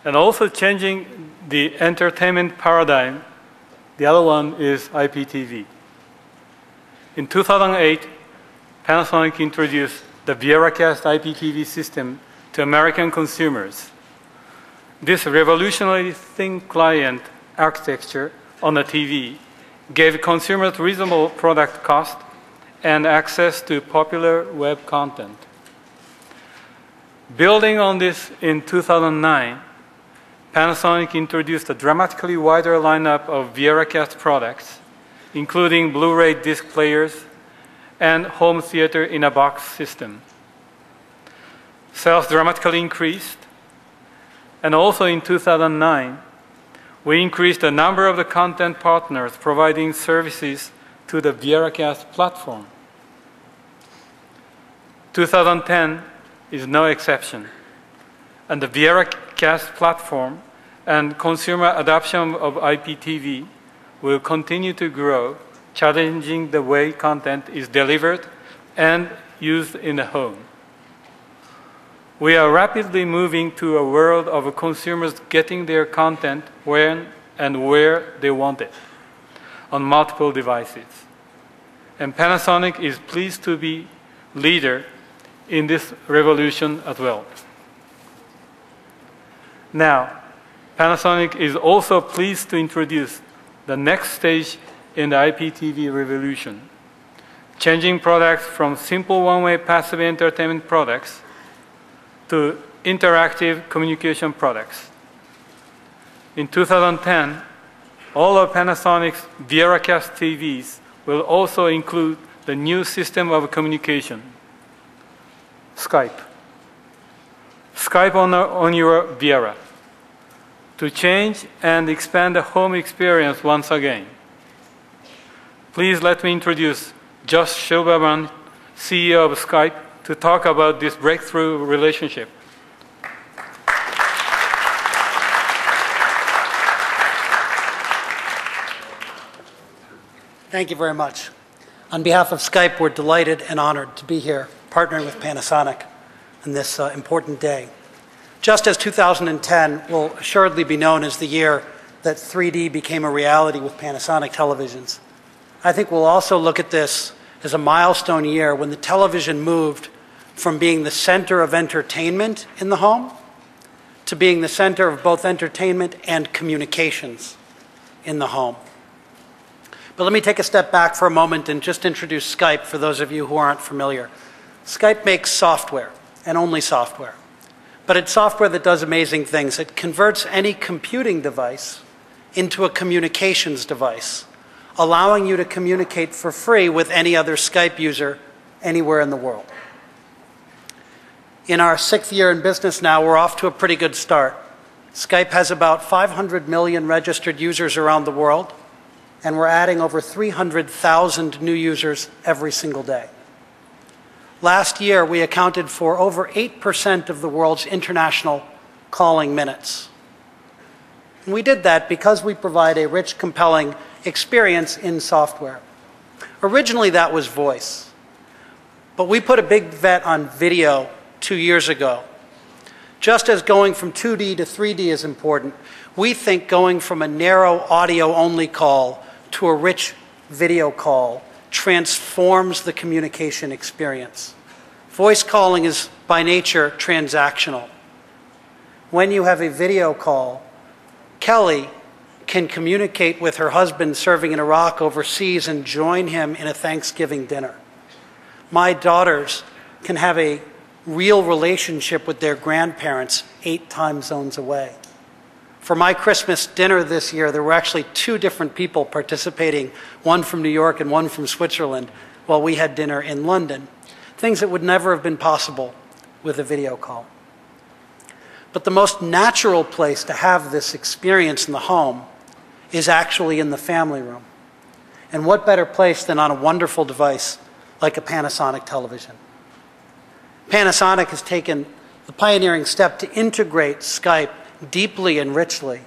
and also changing the entertainment paradigm. The other one is IPTV. In 2008, Panasonic introduced the VieraCast IPTV system to American consumers. This revolutionary thin client architecture on the TV gave consumers reasonable product cost and access to popular web content. Building on this, in 2009, Panasonic introduced a dramatically wider lineup of VieraCast products, including Blu-ray disc players and home theater in a box system. Sales dramatically increased, and also in 2009, we increased the number of the content partners providing services to the VieraCast platform. 2010 is no exception, and the VieraCast platform and consumer adoption of IPTV will continue to grow, challenging the way content is delivered and used in the home. We are rapidly moving to a world of consumers getting their content when and where they want it, on multiple devices. And Panasonic is pleased to be leader in this revolution as well. Now, Panasonic is also pleased to introduce the next stage in the IPTV revolution, changing products from simple one-way passive entertainment products to interactive communication products. In 2010, all of Panasonic's VieraCast TVs will also include the new system of communication, Skype. Skype on your Viera to change and expand the home experience once again. Please let me introduce Josh Silverman, CEO of Skype, to talk about this breakthrough relationship. Thank you very much. On behalf of Skype, we're delighted and honored to be here partnering with Panasonic on this important day. Just as 2010 will assuredly be known as the year that 3D became a reality with Panasonic televisions, I think we'll also look at this as a milestone year when the television moved from being the center of entertainment in the home to being the center of both entertainment and communications in the home. But let me take a step back for a moment and just introduce Skype for those of you who aren't familiar. Skype makes software, and only software. But it's software that does amazing things. It converts any computing device into a communications device, allowing you to communicate for free with any other Skype user anywhere in the world. In our 6th year in business now, we're off to a pretty good start. Skype has about 500 million registered users around the world, and we're adding over 300,000 new users every single day. Last year, we accounted for over 8% of the world's international calling minutes. And we did that because we provide a rich, compelling experience in software. Originally, that was voice. But we put a big bet on video 2 years ago. Just as going from 2D to 3D is important, we think going from a narrow audio-only call to a rich video call transforms the communication experience. Voice calling is by nature transactional. When you have a video call, Kelly can communicate with her husband serving in Iraq overseas and join him in a Thanksgiving dinner. My daughters can have a real relationship with their grandparents 8 time zones away. For my Christmas dinner this year, there were actually 2 different people participating, one from New York and one from Switzerland, while we had dinner in London. Things that would never have been possible with a video call. But the most natural place to have this experience in the home is actually in the family room. And what better place than on a wonderful device like a Panasonic television? Panasonic has taken the pioneering step to integrate Skype deeply and richly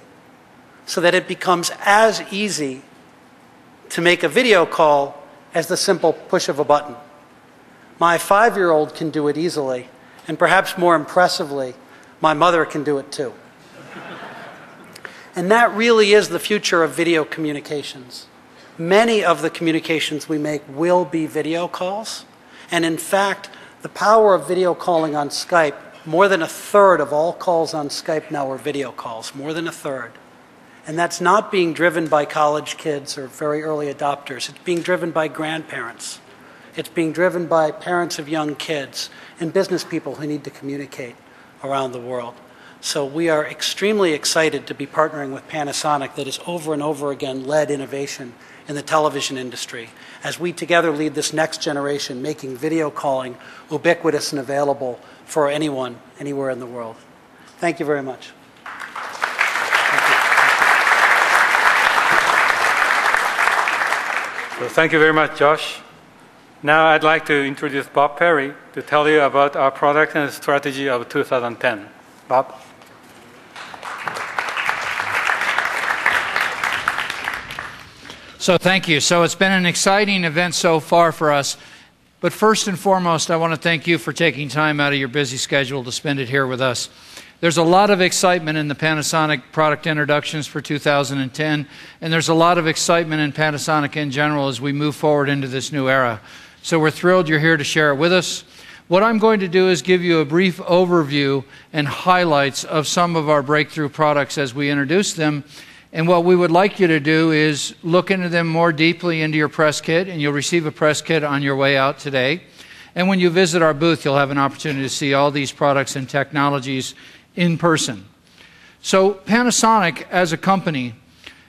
so that it becomes as easy to make a video call as the simple push of a button. My 5-year-old can do it easily, and perhaps more impressively, my mother can do it too. And that really is the future of video communications. Many of the communications we make will be video calls. And in fact, the power of video calling on Skype, more than a third of all calls on Skype now are video calls, more than a third. And that's not being driven by college kids or very early adopters. It's being driven by grandparents. It's being driven by parents of young kids and business people who need to communicate around the world. So we are extremely excited to be partnering with Panasonic that has over and over again led innovation in the television industry as we together lead this next generation, making video calling ubiquitous and available for anyone, anywhere in the world. Thank you very much. So thank you very much, Josh. Now I'd like to introduce Bob Perry to tell you about our product and strategy of 2010. Bob? So thank you. So it's been an exciting event so far for us. But first and foremost, I want to thank you for taking time out of your busy schedule to spend it here with us. There's a lot of excitement in the Panasonic product introductions for 2010, and there's a lot of excitement in Panasonic in general as we move forward into this new era. So we're thrilled you're here to share it with us. What I'm going to do is give you a brief overview and highlights of some of our breakthrough products as we introduce them. And what we would like you to do is look into them more deeply into your press kit, and you'll receive a press kit on your way out today. And when you visit our booth, you'll have an opportunity to see all these products and technologies in person. So Panasonic as a company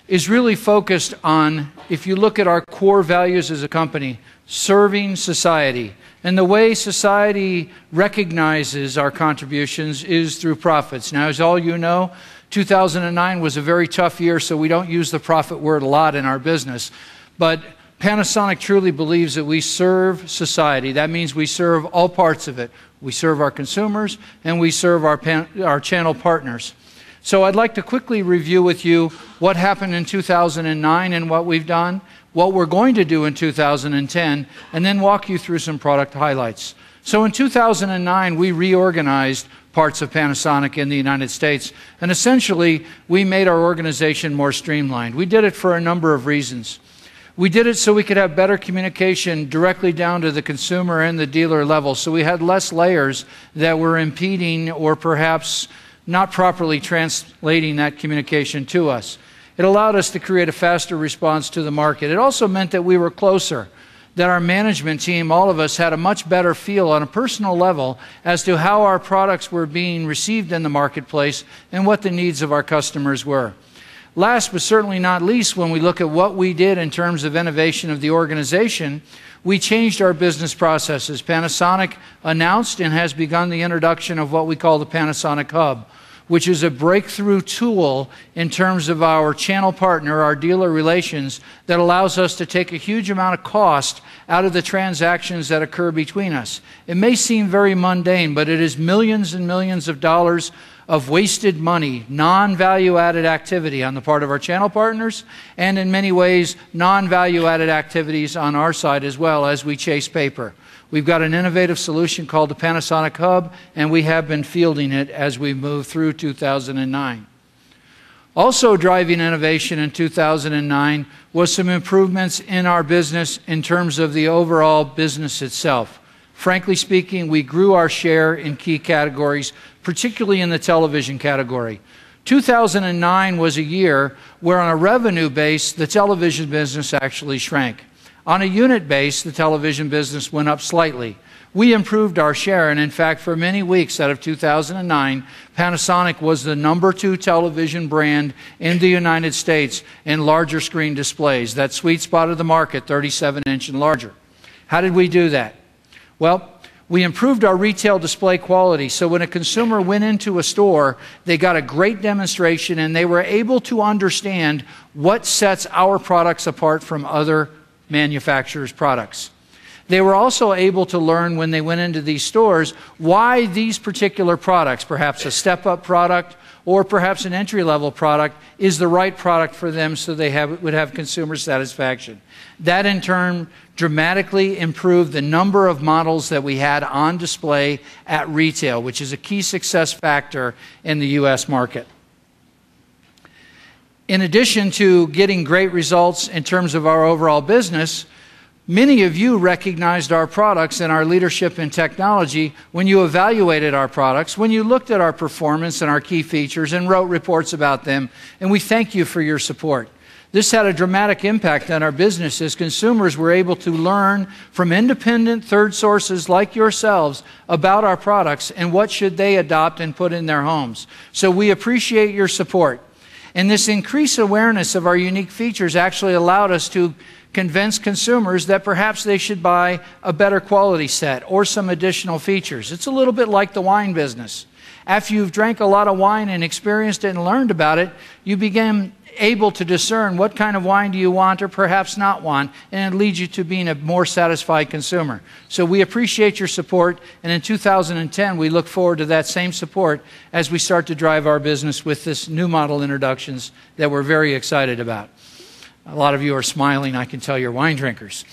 is really focused on, if you look at our core values as a company, serving society. And the way society recognizes our contributions is through profits. Now, as all you know, 2009 was a very tough year, so we don't use the profit word a lot in our business. But Panasonic truly believes that we serve society. That means we serve all parts of it. We serve our consumers, and we serve our channel partners. So I'd like to quickly review with you what happened in 2009 and what we've done, what we're going to do in 2010, and then walk you through some product highlights. So in 2009, we reorganized parts of Panasonic in the United States, and essentially, we made our organization more streamlined. We did it for a number of reasons. We did it so we could have better communication directly down to the consumer and the dealer level, so we had less layers that were impeding or perhaps not properly translating that communication to us. It allowed us to create a faster response to the market. It also meant that we were closer, that our management team, all of us, had a much better feel on a personal level as to how our products were being received in the marketplace and what the needs of our customers were. Last but certainly not least, when we look at what we did in terms of innovation of the organization, we changed our business processes. Panasonic announced and has begun the introduction of what we call the Panasonic Hub, which is a breakthrough tool in terms of our channel partner, our dealer relations, that allows us to take a huge amount of cost out of the transactions that occur between us. It may seem very mundane, but it is millions and millions of dollars of wasted money, non-value-added activity on the part of our channel partners, and in many ways, non-value-added activities on our side as well as we chase paper. We've got an innovative solution called the Panasonic Hub, and we have been fielding it as we move through 2009. Also driving innovation in 2009 was some improvements in our business in terms of the overall business itself. Frankly speaking, we grew our share in key categories, particularly in the television category. 2009 was a year where on a revenue base, the television business actually shrank. On a unit base, the television business went up slightly. We improved our share, and in fact, for many weeks out of 2009, Panasonic was the #2 television brand in the United States in larger screen displays. That sweet spot of the market, 37-inch and larger. How did we do that? Well, we improved our retail display quality, so when a consumer went into a store, they got a great demonstration and they were able to understand what sets our products apart from other manufacturers' products. They were also able to learn when they went into these stores why these particular products, perhaps a step-up product or perhaps an entry-level product, is the right product for them so they would have consumer satisfaction. That in turn dramatically improved the number of models that we had on display at retail, which is a key success factor in the U.S. market. In addition to getting great results in terms of our overall business, many of you recognized our products and our leadership in technology when you evaluated our products, when you looked at our performance and our key features and wrote reports about them, and we thank you for your support. This had a dramatic impact on our business as consumers were able to learn from independent third sources like yourselves about our products and what should they adopt and put in their homes. So we appreciate your support. And this increased awareness of our unique features actually allowed us to convince consumers that perhaps they should buy a better quality set or some additional features. It's a little bit like the wine business. After you've drank a lot of wine and experienced it and learned about it, you begin able to discern what kind of wine do you want or perhaps not want, and it leads you to being a more satisfied consumer. So we appreciate your support, and in 2010 we look forward to that same support as we start to drive our business with this new model introductions that we're very excited about. A lot of you are smiling, I can tell you're wine drinkers.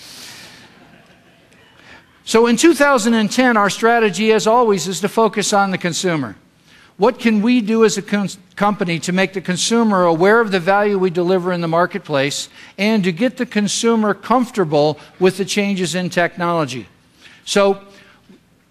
So in 2010, our strategy, as always, is to focus on the consumer. What can we do as a company to make the consumer aware of the value we deliver in the marketplace and to get the consumer comfortable with the changes in technology? So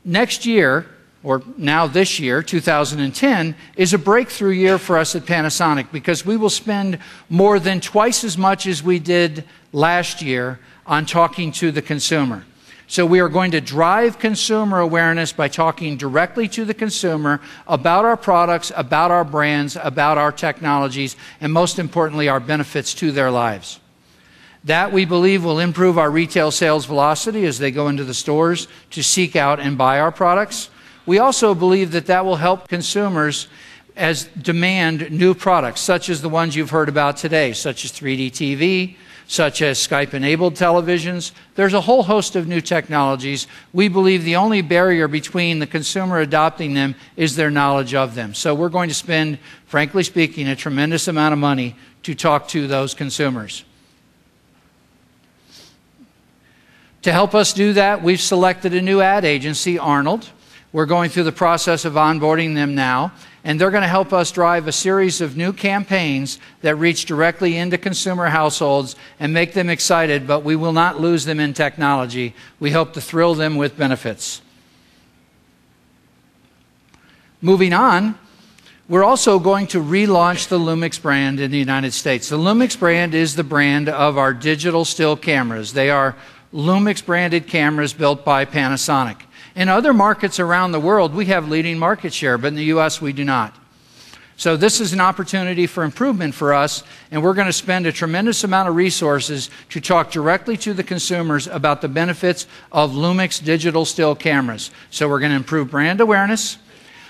next year, or now this year, 2010, is a breakthrough year for us at Panasonic because we will spend more than twice as much as we did last year on talking to the consumer. So we are going to drive consumer awareness by talking directly to the consumer about our products, about our brands, about our technologies, and most importantly, our benefits to their lives. That, we believe, will improve our retail sales velocity as they go into the stores to seek out and buy our products. We also believe that that will help consumers as demand new products, such as the ones you've heard about today, such as 3D TV, such as Skype-enabled televisions. There's a whole host of new technologies. We believe the only barrier between the consumer adopting them is their knowledge of them. So we're going to spend, frankly speaking, a tremendous amount of money to talk to those consumers. To help us do that, we've selected a new ad agency, Arnold. We're going through the process of onboarding them now, and they're going to help us drive a series of new campaigns that reach directly into consumer households and make them excited, but we will not lose them in technology. We hope to thrill them with benefits. Moving on, we're also going to relaunch the Lumix brand in the United States. The Lumix brand is the brand of our digital still cameras. They are Lumix branded cameras built by Panasonic. In other markets around the world, we have leading market share, but in the U.S. we do not. So this is an opportunity for improvement for us, and we're going to spend a tremendous amount of resources to talk directly to the consumers about the benefits of Lumix digital still cameras. So we're going to improve brand awareness.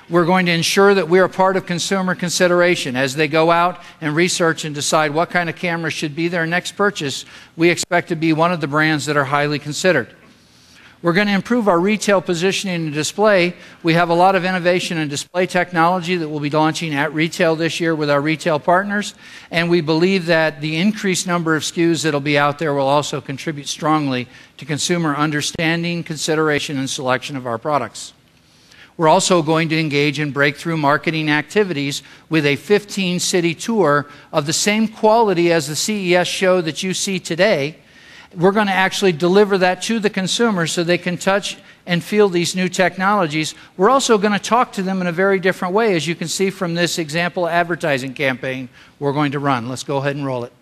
We're going to ensure that we are part of consumer consideration. As they go out and research and decide what kind of camera should be their next purchase, we expect to be one of the brands that are highly considered. We're going to improve our retail positioning and display. We have a lot of innovation in display technology that we'll be launching at retail this year with our retail partners, and we believe that the increased number of SKUs that will be out there will also contribute strongly to consumer understanding, consideration, and selection of our products. We're also going to engage in breakthrough marketing activities with a 15-city tour of the same quality as the CES show that you see today. We're going to actually deliver that to the consumer so they can touch and feel these new technologies. We're also going to talk to them in a very different way, as you can see from this example advertising campaign we're going to run. Let's go ahead and roll it.